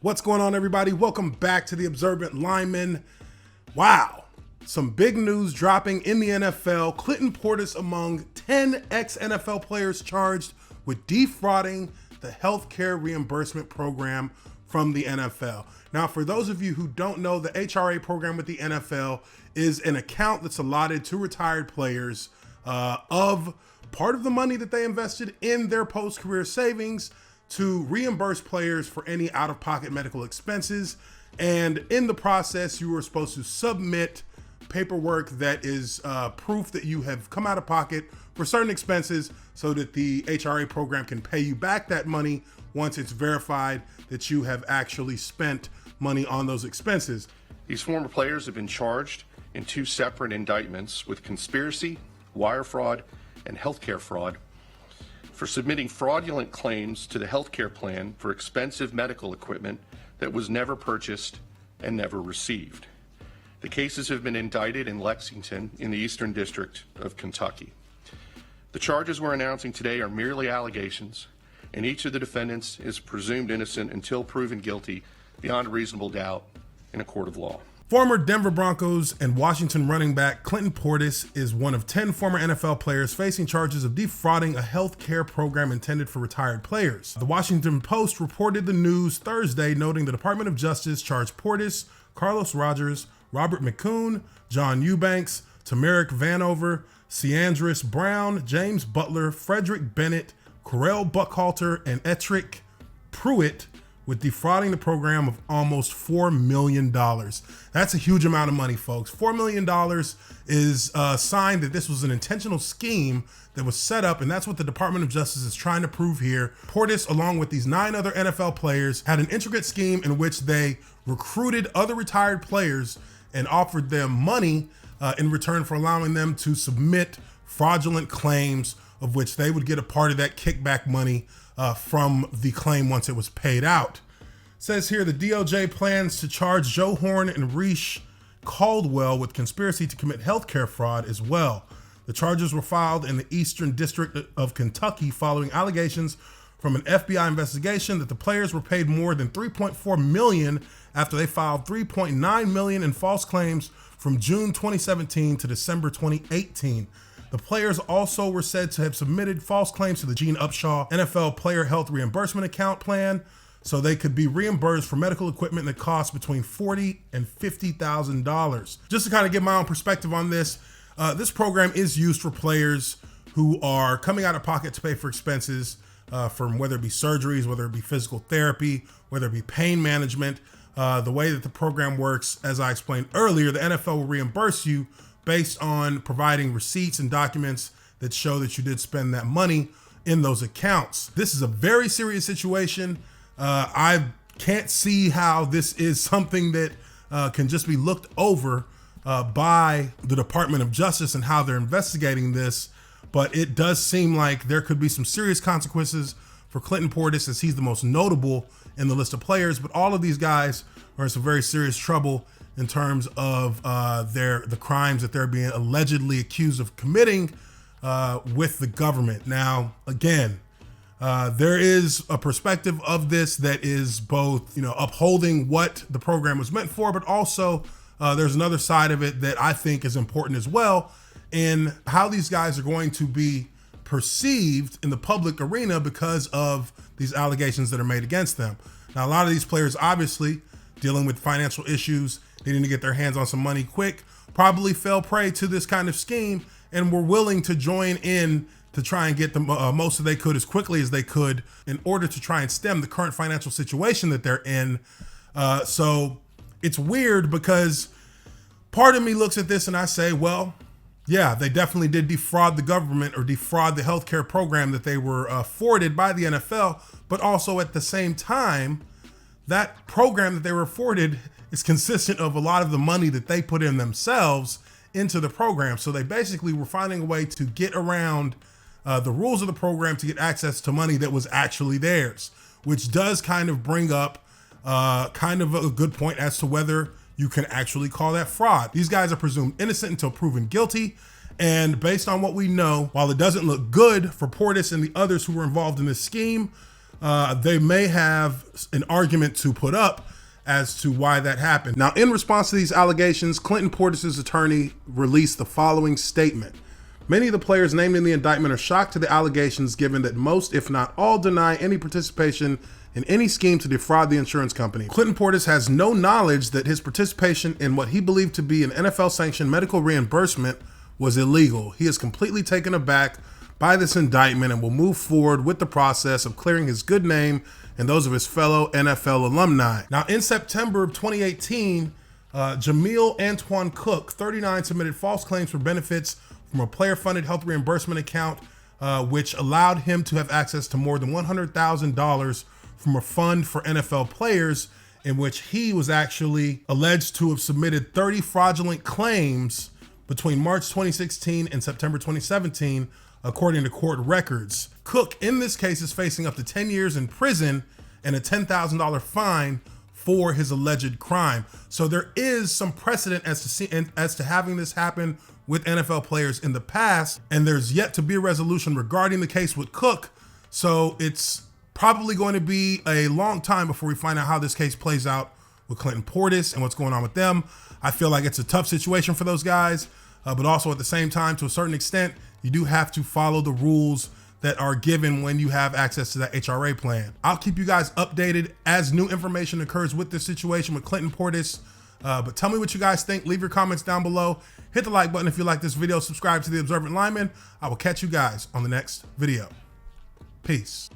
What's going on, everybody? Welcome back to the Observant Lineman. Wow, some big news dropping in the NFL. Clinton Portis among 10 ex-NFL players charged with defrauding the healthcare reimbursement program from the NFL. Now, for those of you who don't know, the HRA program with the NFL is an account that's allotted to retired players of part of the money that they invested in their post-career savings to reimburse players for any out-of-pocket medical expenses. And in the process, you are supposed to submit paperwork that is proof that you have come out of pocket for certain expenses so that the HRA program can pay you back that money once it's verified that you have actually spent money on those expenses. These former players have been charged in two separate indictments with conspiracy, wire fraud, and healthcare fraud for submitting fraudulent claims to the healthcare plan for expensive medical equipment that was never purchased and never received. The cases have been indicted in Lexington in the Eastern District of Kentucky. The charges we're announcing today are merely allegations, and each of the defendants is presumed innocent until proven guilty beyond a reasonable doubt in a court of law. Former Denver Broncos and Washington running back Clinton Portis is one of 10 former NFL players facing charges of defrauding a health care program intended for retired players. The Washington Post reported the news Thursday, noting the Department of Justice charged Portis, Carlos Rogers, Robert McCoon, John Eubanks, Tamarick Vanover, Ciandris Brown, James Butler, Frederick Bennett, Correll Buckhalter, and Ettrick Pruitt with defrauding the program of almost $4 million. That's a huge amount of money, folks. $4 million is a sign that this was an intentional scheme that was set up, and that's what the Department of Justice is trying to prove here. Portis, along with these 9 other NFL players, had an intricate scheme in which they recruited other retired players and offered them money in return for allowing them to submit fraudulent claims, of which they would get a part of that kickback money from the claim once it was paid out. It says here the DOJ plans to charge Joe Horn and Reese Caldwell with conspiracy to commit healthcare fraud as well. The charges were filed in the Eastern District of Kentucky following allegations from an FBI investigation that the players were paid more than $3.4 million after they filed $3.9 million in false claims from June 2017 to December 2018. The players also were said to have submitted false claims to the Gene Upshaw NFL Player Health Reimbursement Account Plan so they could be reimbursed for medical equipment that costs between $40,000 and $50,000. Just to kind of get my own perspective on this, this program is used for players who are coming out of pocket to pay for expenses from whether it be surgeries, whether it be physical therapy, whether it be pain management. The way that the program works, as I explained earlier, the NFL will reimburse you based on providing receipts and documents that show that you did spend that money in those accounts. This is a very serious situation. I can't see how this is something that can just be looked over by the Department of Justice and how they're investigating this, but it does seem like there could be some serious consequences for Clinton Portis, as he's the most notable in the list of players, but all of these guys are in some very serious trouble in terms of the crimes that they're being allegedly accused of committing with the government. Now, again, there is a perspective of this that is both, upholding what the program was meant for, but also there's another side of it that I think is important as well, in how these guys are going to be perceived in the public arena because of these allegations that are made against them. Now, a lot of these players obviously dealing with financial issues, needing to get their hands on some money quick, probably fell prey to this kind of scheme and were willing to join in to try and get the most that they could as quickly as they could in order to try and stem the current financial situation that they're in. So it's weird because part of me looks at this and I say, well, yeah, they definitely did defraud the government or defraud the healthcare program that they were afforded by the NFL, but also at the same time, that program that they were afforded is consistent of a lot of the money that they put in themselves into the program. So they basically were finding a way to get around the rules of the program to get access to money that was actually theirs, which does kind of bring up kind of a good point as to whether you can actually call that fraud. These guys are presumed innocent until proven guilty. And based on what we know, while it doesn't look good for Portis and the others who were involved in this scheme, they may have an argument to put up as to why that happened. Now, in response to these allegations, Clinton Portis' attorney released the following statement. Many of the players named in the indictment are shocked to the allegations, given that most, if not all, deny any participation in any scheme to defraud the insurance company. Clinton Portis has no knowledge that his participation in what he believed to be an NFL-sanctioned medical reimbursement was illegal. He is completely taken aback by this indictment and will move forward with the process of clearing his good name and those of his fellow NFL alumni. Now, in September of 2018, Jamil Antoine Cook, 39, submitted false claims for benefits from a player-funded health reimbursement account, which allowed him to have access to more than $100,000 from a fund for NFL players, in which he was actually alleged to have submitted 30 fraudulent claims between March 2016 and September 2017, according to court records. Cook, in this case, is facing up to 10 years in prison and a $10,000 fine for his alleged crime. So there is some precedent as to having this happen with NFL players in the past, and there's yet to be a resolution regarding the case with Cook. So it's probably going to be a long time before we find out how this case plays out with Clinton Portis and what's going on with them. I feel like it's a tough situation for those guys, but also at the same time, to a certain extent, you do have to follow the rules that are given when you have access to that HRA plan. I'll keep you guys updated as new information occurs with this situation with Clinton Portis. But tell me what you guys think. Leave your comments down below. Hit the like button if you like this video. Subscribe to The Observant Lineman. I will catch you guys on the next video. Peace.